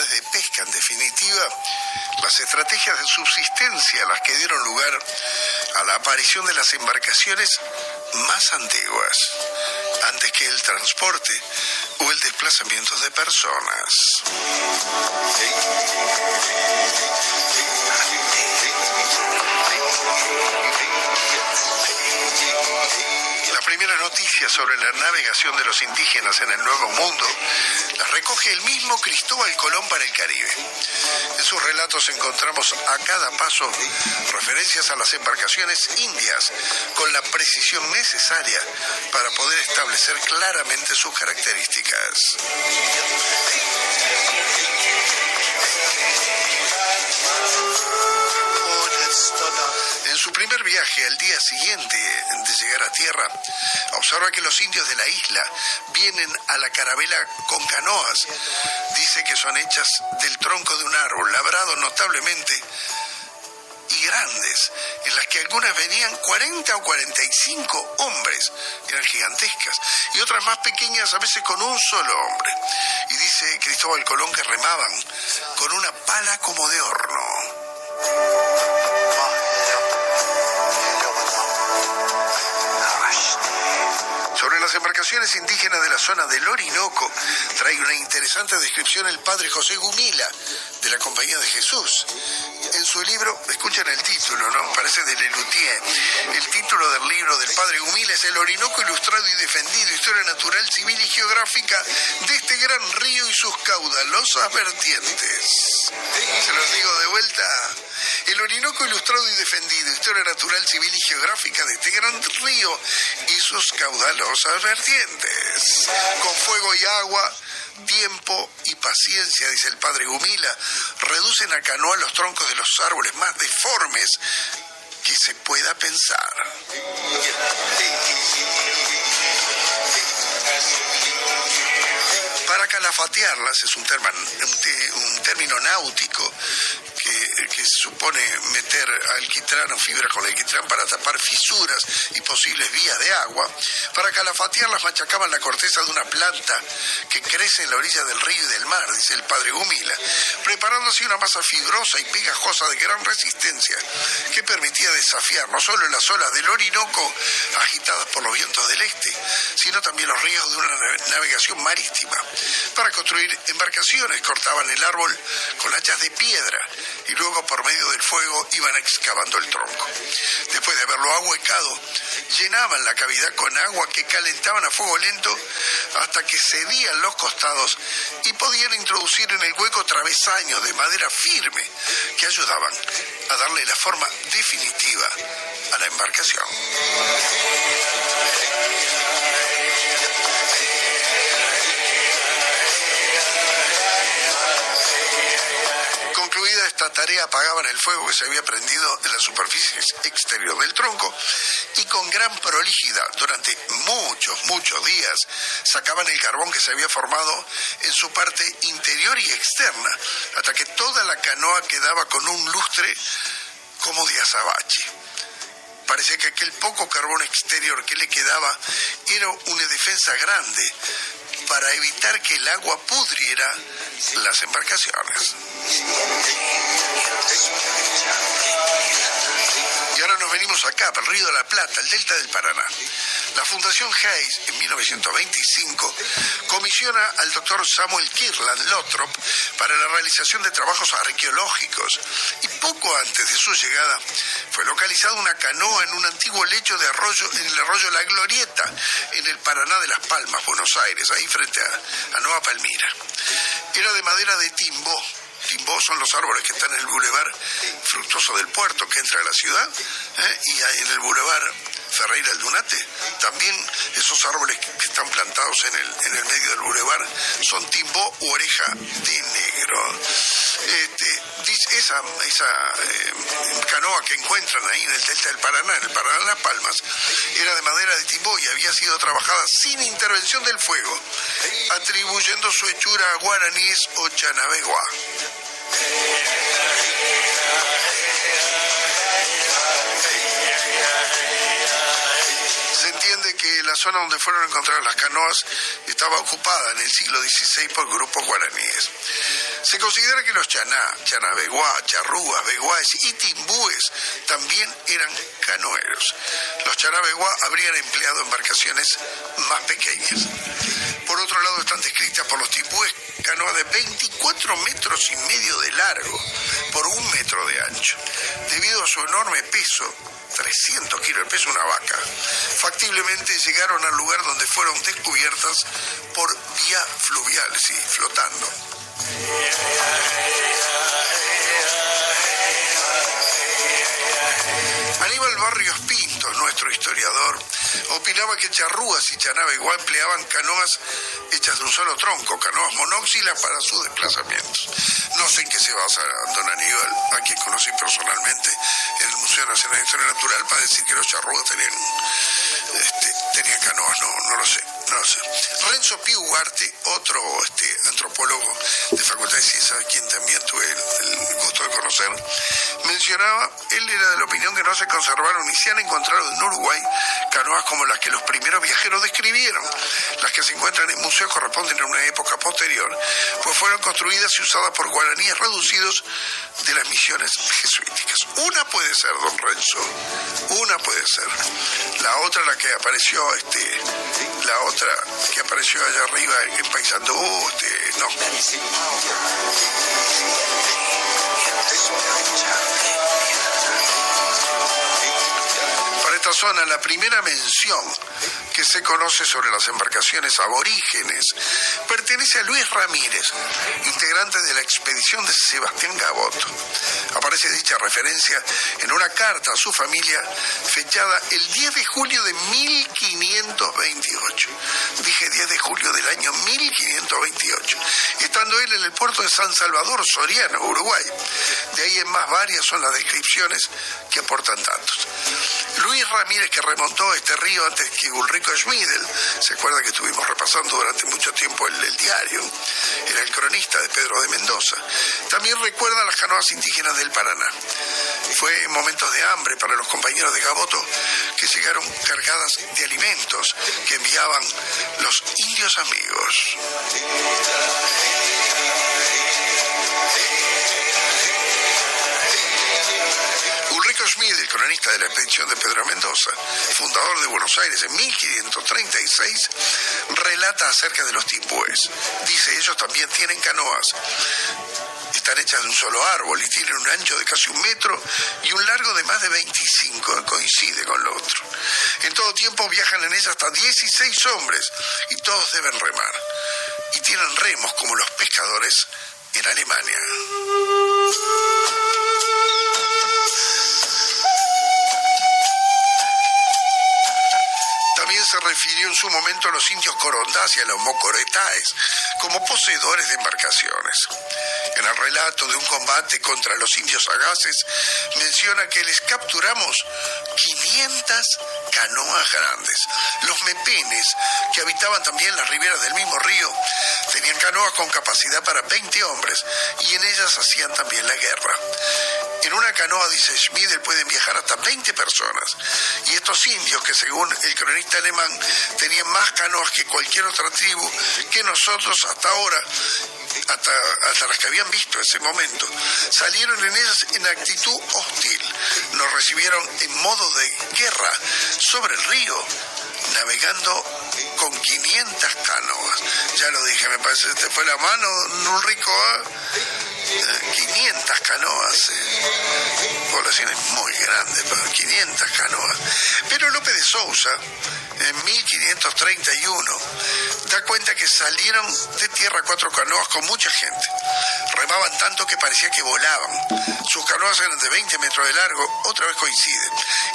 actividades de pesca, en definitiva, las estrategias de subsistencia las que dieron lugar a la aparición de las embarcaciones más antiguas, antes que el transporte o el desplazamiento de personas. La primera noticia sobre la navegación de los indígenas en el Nuevo Mundo la recoge el mismo Cristóbal Colón para el Caribe. En sus relatos encontramos a cada paso referencias a las embarcaciones indias con la precisión necesaria para poder establecer claramente sus características. En su primer viaje, al día siguiente de llegar a tierra, observa que los indios de la isla vienen a la carabela con canoas. Dice que son hechas del tronco de un árbol, labrado notablemente, y grandes, en las que algunas venían 40 o 45 hombres, eran gigantescas, y otras más pequeñas, a veces con un solo hombre. Y dice Cristóbal Colón que remaban con una pala como de horno. Sobre las embarcaciones indígenas de la zona del Orinoco trae una interesante descripción el padre José Gumila, de la Compañía de Jesús. En su libro, escuchen el título, ¿no? Parece de Lelutier. El título del libro del padre Gumila es El Orinoco ilustrado y defendido, historia natural, civil y geográfica de este gran río y sus caudalosas vertientes. Se los digo de vuelta. El Orinoco ilustrado y defendido, historia natural, civil y geográfica de este gran río y sus caudalosas vertientes. Con fuego y agua, tiempo y paciencia, dice el padre Gumila, reducen a canoa los troncos de los árboles más deformes que se pueda pensar. Para calafatearlas, es un término náutico que supone meter alquitrán o fibra con alquitrán para tapar fisuras y posibles vías de agua. Para calafatearlas machacaban la corteza de una planta que crece en la orilla del río y del mar, dice el padre Gumila, preparando así una masa fibrosa y pegajosa de gran resistencia que permitía desafiar no solo las olas del Orinoco agitadas por los vientos del este, sino también los riesgos de una navegación marítima. Para construir embarcaciones cortaban el árbol con hachas de piedra y luego por medio del fuego iban excavando el tronco. Después de haberlo ahuecado, llenaban la cavidad con agua que calentaban a fuego lento hasta que cedían los costados y podían introducir en el hueco travesaños de madera firme que ayudaban a darle la forma definitiva a la embarcación. Concluida esta tarea, apagaban el fuego que se había prendido en la superficie exterior del tronco y con gran prolijidad, durante muchos días, sacaban el carbón que se había formado en su parte interior y externa, hasta que toda la canoa quedaba con un lustre como de azabache. Parece que aquel poco carbón exterior que le quedaba era una defensa grande para evitar que el agua pudriera las embarcaciones. Y ahora nos venimos acá, para el Río de la Plata, el delta del Paraná. La Fundación Hayes, en 1925, comisiona al doctor Samuel Kirtland Lothrop para la realización de trabajos arqueológicos, y poco antes de su llegada fue localizada una canoa en un antiguo lecho de arroyo, en el arroyo La Glorieta, en el Paraná de Las Palmas, Buenos Aires, ahí frente a Nueva Palmira. Era de madera de timbó. Timbó son los árboles que están en el bulevar Fructuoso del Puerto, que entra a la ciudad, y en el bulevar Ferreira Aldunate, también esos árboles que están plantados en el medio del bulevar son timbó u oreja de negro. Esa canoa que encuentran ahí en el delta del Paraná, en el Paraná de Las Palmas, era de madera de timbó y había sido trabajada sin intervención del fuego, atribuyendo su hechura a guaraníes o chanabeguá. Se entiende que la zona donde fueron encontradas las canoas estaba ocupada en el siglo XVI por grupos guaraníes. Se considera que los chaná, chanabeguá, charrúas, beguáes y timbúes también eran canoeros. Los chanabeguá habrían empleado embarcaciones más pequeñas. Por otro lado, están descritas por los timbúes canoas de 24 metros y medio de largo por 1 metro de ancho. Debido a su enorme peso, 300 kilos, el peso de una vaca, factiblemente llegaron al lugar donde fueron descubiertas por vía fluvial, sí, flotando. Aníbal Barrios Pinto, nuestro historiador, opinaba que charrúas y chanabeguá empleaban canoas hechas de un solo tronco, canoas monóxilas para sus desplazamientos. No sé en qué se basa don Aníbal, a quien conocí personalmente en el Museo Nacional de Historia Natural, para decir que los charrúas tenían canoas, no lo sé. Renzo Pío Ugarte, otro antropólogo de Facultad de Ciencias, a quien también tuve el gusto de conocer, mencionaba, él era de la opinión que no se conservaron ni se han encontrado en Uruguay canoas como las que los primeros viajeros describieron. Las que se encuentran en museos corresponden a una época posterior, pues fueron construidas y usadas por guaraníes reducidos de las misiones jesuíticas. Una puede ser, don Renzo, una puede ser. La otra, la que apareció, allá arriba en Paysandú, no. Para esta zona, la primera mención que se conoce sobre las embarcaciones aborígenes pertenece a Luis Ramírez, integrante de la expedición de Sebastián Gaboto. Aparece dicha referencia en una carta a su familia fechada el 10 de julio de 1528. Dije 10 de julio del año 1528, estando él en el puerto de San Salvador, Soriano, Uruguay. De ahí en más varias son las descripciones que aportan datos. Luis Ramírez, que remontó este río antes que Ulrico Schmidl, se acuerda que estuvimos repasando durante mucho tiempo el diario, era el cronista de Pedro de Mendoza, también recuerda las canoas indígenas del Paraná. Fue en momentos de hambre para los compañeros de Gaboto que llegaron cargadas de alimentos que enviaban los indios amigos. Ulrico Schmidl, el cronista de la expedición de Pedro Mendoza, fundador de Buenos Aires en 1536, relata acerca de los timbúes. Dice, ellos también tienen canoas. Están hechas de un solo árbol y tienen un ancho de casi 1 metro y un largo de más de 25, coincide con lo otro. En todo tiempo viajan en ellas hasta 16 hombres y todos deben remar. Y tienen remos como los pescadores en Alemania. También se refirió en su momento a los indios corondás y a los mocoretaes como poseedores de embarcaciones. En el relato de un combate contra los indios agaces, menciona que les capturamos 500 canoas grandes. Los mepenes, que habitaban también las riberas del mismo río, tenían canoas con capacidad para 20 hombres y en ellas hacían también la guerra. En una canoa, dice Schmidl, pueden viajar hasta 20 personas. Y estos indios, que según el cronista alemán, tenían más canoas que cualquier otra tribu que nosotros hasta ahora, hasta las que habían visto en ese momento, salieron en ellas en actitud hostil. Nos recibieron en modo de guerra sobre el río, navegando con 500 canoas. Ya lo dije, me parece, te fue la mano, Ulrico, 500 canoas, poblaciones muy grandes, pero 500 canoas. Pero López de Sousa, en 1531, da cuenta que salieron de tierra 4 canoas con mucha gente. Remaban tanto que parecía que volaban. Sus canoas eran de 20 metros de largo, otra vez coincide,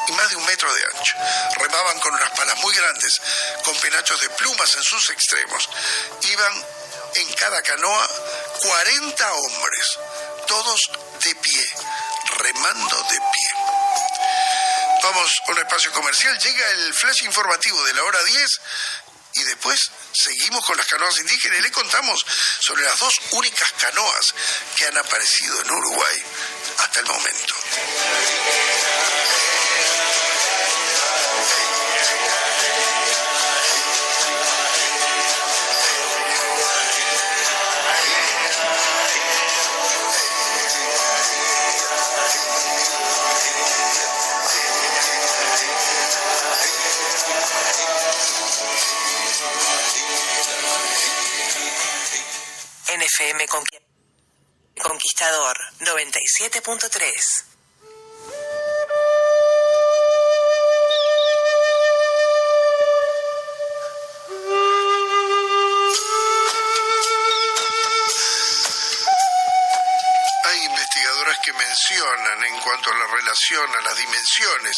y más de 1 metro de ancho. Remaban con unas palas muy grandes, con penachos de plumas en sus extremos. Iban en cada canoa 40 hombres, todos de pie, remando de pie. Vamos a un espacio comercial, llega el flash informativo de la hora 10 y después seguimos con las canoas indígenas y le contamos sobre las 2 únicas canoas que han aparecido en Uruguay hasta el momento. Conquistador 97.3. Hay investigadoras que mencionan, en cuanto a la relación a las dimensiones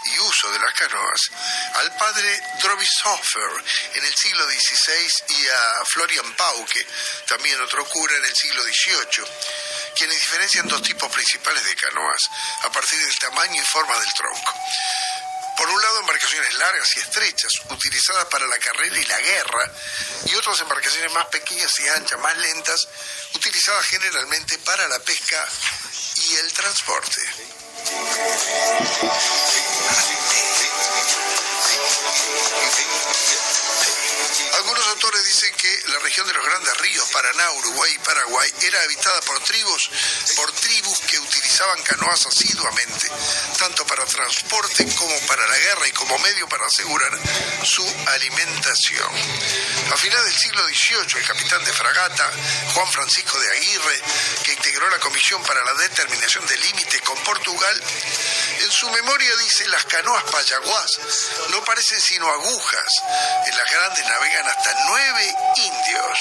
y uso de las canoas, al padre Drobishofer en el siglo XVI y a Florian Pauke, también otro cura, en el siglo XVIII, quienes diferencian dos tipos principales de canoas a partir del tamaño y forma del tronco. Por un lado, embarcaciones largas y estrechas, utilizadas para la carrera y la guerra, y otras embarcaciones más pequeñas y anchas, más lentas, utilizadas generalmente para la pesca y el transporte. Algunos autores dicen que la región de los grandes ríos, Paraná, Uruguay y Paraguay, era habitada por tribus que utilizaban canoas asiduamente, tanto para transporte como para la guerra y como medio para asegurar su alimentación. A finales del siglo XVIII, el capitán de fragata, Juan Francisco de Aguirre, que integró la comisión para la determinación del límite con Portugal, en su memoria dice: las canoas payaguás no parecen sino agujas, en las grandes navegan hasta 9 indios.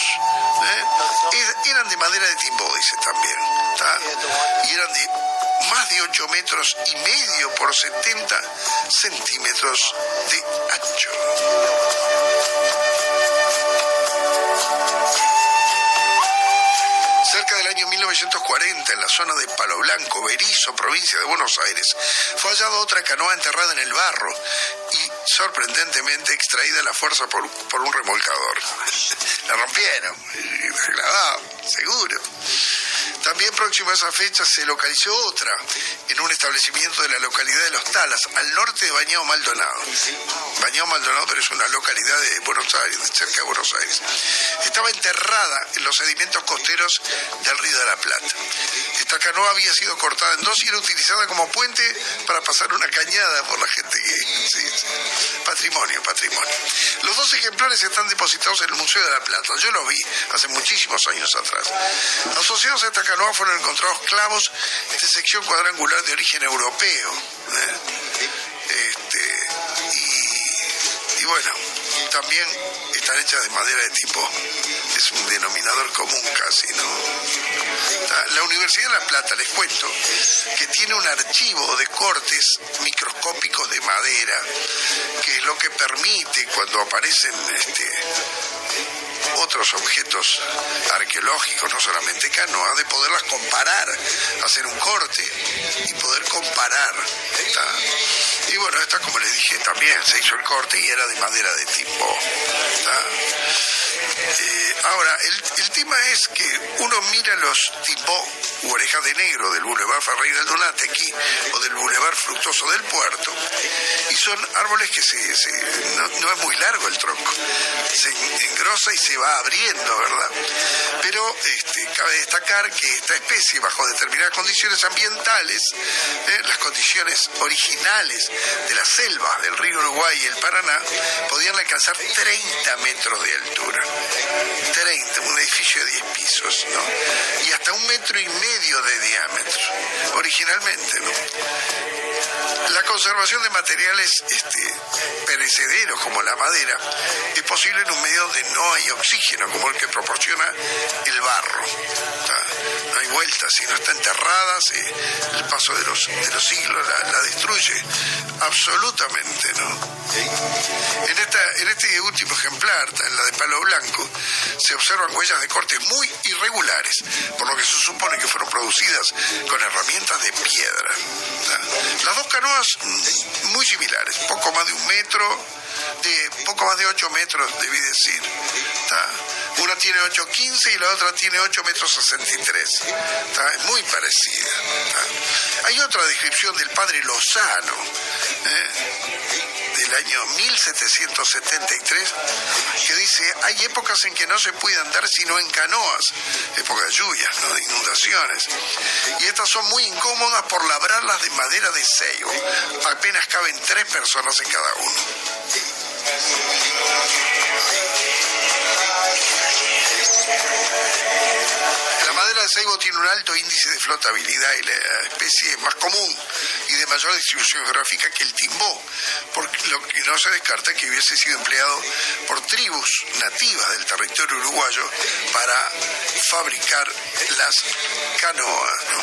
Eran de madera de timbó, dice también, ¿tá? Y eran de más de 8 metros y medio por 70 centímetros de ancho. Cerca del año 1940, en la zona de Palo Blanco, Berisso, provincia de Buenos Aires, fue hallada otra canoa enterrada en el barro y, sorprendentemente, extraída a la fuerza por un remolcador. La rompieron, seguro. También próximo a esa fecha se localizó otra en un establecimiento de la localidad de Los Talas, al norte de Bañado Maldonado. Bañado Maldonado, pero es una localidad de Buenos Aires, cerca de Buenos Aires. Estaba enterrada en los sedimentos costeros del Río de la Plata. Esta canoa había sido cortada en dos y era utilizada como puente para pasar una cañada por la gente que... Sí. Patrimonio. Los dos ejemplares están depositados en el Museo de la Plata. Yo los vi hace muchísimos años atrás. Asociados a esta canoa fueron encontrados clavos de sección cuadrangular de origen europeo. Y bueno, también están hechas de madera de tipo, es un denominador común casi, ¿no? La Universidad de La Plata, les cuento, que tiene un archivo de cortes microscópicos de madera, que es lo que permite, cuando aparecen otros objetos arqueológicos, no solamente canoas, de poderlas comparar, hacer un corte y poder comparar, ¿tá? Y bueno, esta, como les dije, también se hizo el corte y era de madera de tipo, ¿tá? Ahora, el tema es que uno mira los timbó u orejas de negro del Boulevard Ferreira del Donatequi o del Boulevard Fructuoso del Puerto, y son árboles que no es muy largo el tronco, se engrosa y se va abriendo, ¿verdad? Pero cabe destacar que esta especie, bajo determinadas condiciones ambientales, las condiciones originales de las selvas del río Uruguay y el Paraná, podían alcanzar 30 metros de altura. 30, un edificio de 10 pisos, ¿no? Y hasta 1,5 metros de diámetro, originalmente, ¿no? La conservación de materiales perecederos como la madera es posible en un medio donde no hay oxígeno, como el que proporciona el barro. No hay vuelta, si no está enterrada, el paso de los siglos la destruye absolutamente, ¿no? En este último ejemplar, en la de Palo Blanco, se observan huellas de cortes muy irregulares, por lo que se supone que fueron producidas con herramientas de piedra. Las dos canoas muy similares, poco más de 1 metro, poco más de 8 metros, debí decir. Una tiene 8,15 y la otra tiene 8,63 metros. Es muy parecida. Hay otra descripción del padre Lozano, del año 1773, que dice: hay épocas en que no se puede andar sino en canoas, época de lluvias, ¿no? De inundaciones, y estas son muy incómodas por labrarlas de madera de ceibo, apenas caben 3 personas en cada uno. La madera de ceibo tiene un alto índice de flotabilidad y la especie más común y de mayor distribución geográfica que el timbó, porque lo que no se descarta que hubiese sido empleado por tribus nativas del territorio uruguayo para fabricar las canoas, ¿no?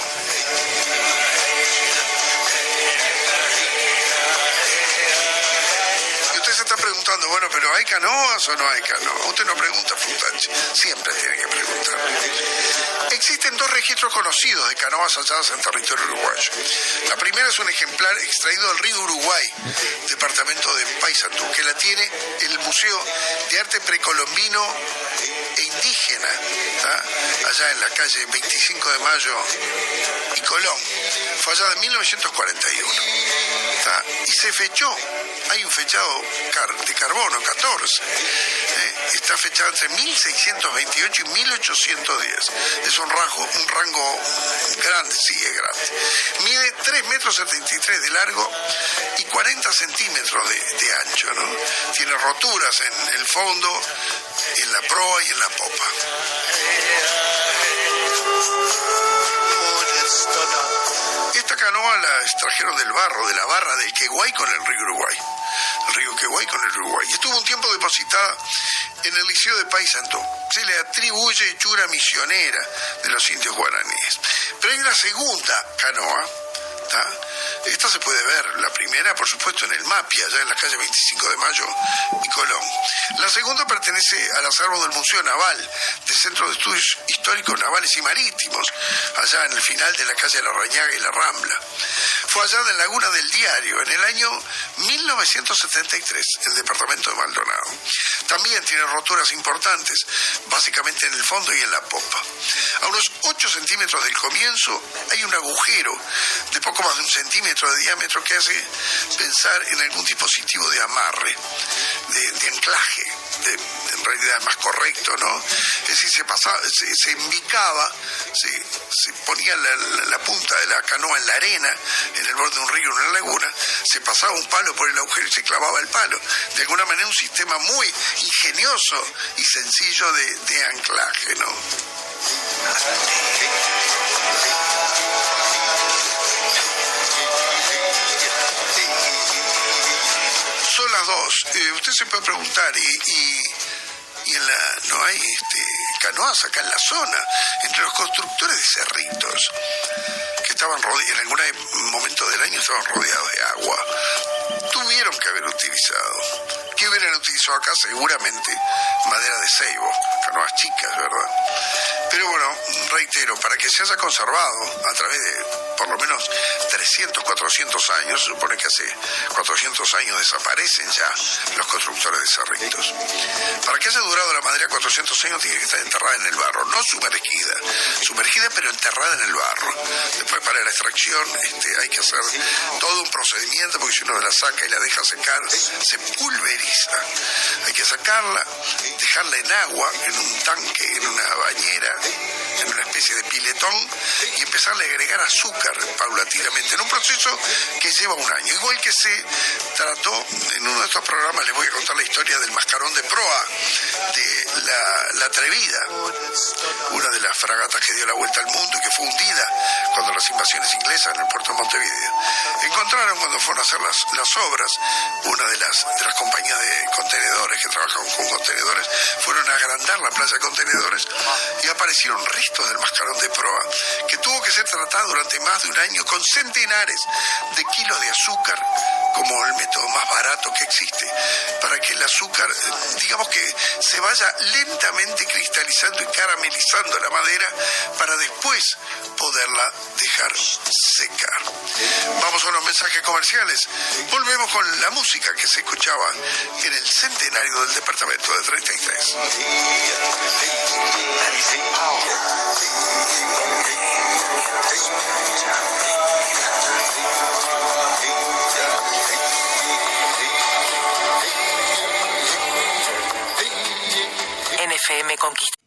Se está preguntando, bueno, pero ¿hay canoas o no hay canoas? Usted no pregunta, Futach, siempre tiene que preguntar. Existen dos registros conocidos de canoas halladas en territorio uruguayo. La primera es un ejemplar extraído del río Uruguay, departamento de Paysandú, que la tiene el Museo de Arte Precolombino e Indígena, ¿tá? Allá en la calle 25 de Mayo y Colón. Fue hallada en 1941. ¿Tá? Y se fechó. Hay un fechado de carbono, 14. Está fechado entre 1628 y 1810. Es un rango grande, sí, es grande. Mide 3,73 metros de largo y 40 centímetros de ancho, ¿no? Tiene roturas en el fondo, en la proa y en la popa. Esta canoa la extrajeron del barro, de la barra del Queguay con el río Uruguay. El río Queguay con el Uruguay. Y estuvo un tiempo depositada en el liceo de Paysandú. Se le atribuye hechura misionera de los indios guaraníes. Pero hay una segunda canoa, ¿tá? Esta se puede ver, la primera por supuesto en el Mapia, allá en la calle 25 de Mayo y Colón. La segunda pertenece al acervo del Museo Naval, del Centro de Estudios Históricos Navales y Marítimos, allá en el final de la calle La Rañaga y La Rambla. Fue hallada en Laguna del Diario en el año 1973, en el departamento de Maldonado. También tiene roturas importantes, básicamente en el fondo y en la popa. A unos 8 centímetros del comienzo hay un agujero de poco más de 1 centímetro de diámetro que hace pensar en algún dispositivo de amarre, de anclaje, en realidad es más correcto, ¿no? Es decir, se embicaba, se ponía la punta de la canoa en la arena, en el borde de un río, en una laguna, se pasaba un palo por el agujero y se clavaba el palo. De alguna manera un sistema muy ingenioso y sencillo de anclaje, ¿no? Son las 2. Usted se puede preguntar, y en la no hay canoas acá en la zona, entre los constructores de cerritos, que estaban en algún momento del año estaban rodeados de agua, tuvieron que haber utilizado. ¿Qué hubieran utilizado acá? Seguramente madera de ceibo, canoas chicas, ¿verdad? Pero bueno, reitero, para que se haya conservado a través de por lo menos 300, 400 años, se supone que hace 400 años desaparecen ya los constructores de cerritos. Para que haya durado la madera 400 años tiene que estar enterrada en el barro, no sumergida pero enterrada en el barro. Después para la extracción hay que hacer todo un procedimiento, porque si uno la saca y la deja secar, se pulveriza. Hay que sacarla, dejarla en agua, en un tanque, en una bañera, en una especie de piletón, y empezarle a agregar azúcar paulatinamente, en un proceso que lleva un año. Igual que se trató, en uno de estos programas les voy a contar la historia del mascarón de proa, de la Atrevida, una de las fragatas que dio la vuelta al mundo y que fue hundida cuando las invasiones inglesas en el puerto de Montevideo. Encontraron cuando fueron a hacer las obras, una de las compañías de contenedores que trabajaban con contenedores, fueron a agrandar la playa de contenedores y aparecieron restos del mascarón de proa, que tuvo que ser tratado durante más de un año con centenares de kilos de azúcar, como el método más barato que existe, para que el azúcar, digamos que se vaya lentamente cristalizando y caramelizando la madera para después poderla dejar secar. Vamos a unos mensajes comerciales. Volvemos con la música que se escuchaba en el centenario del departamento de 33. NFM Conquista.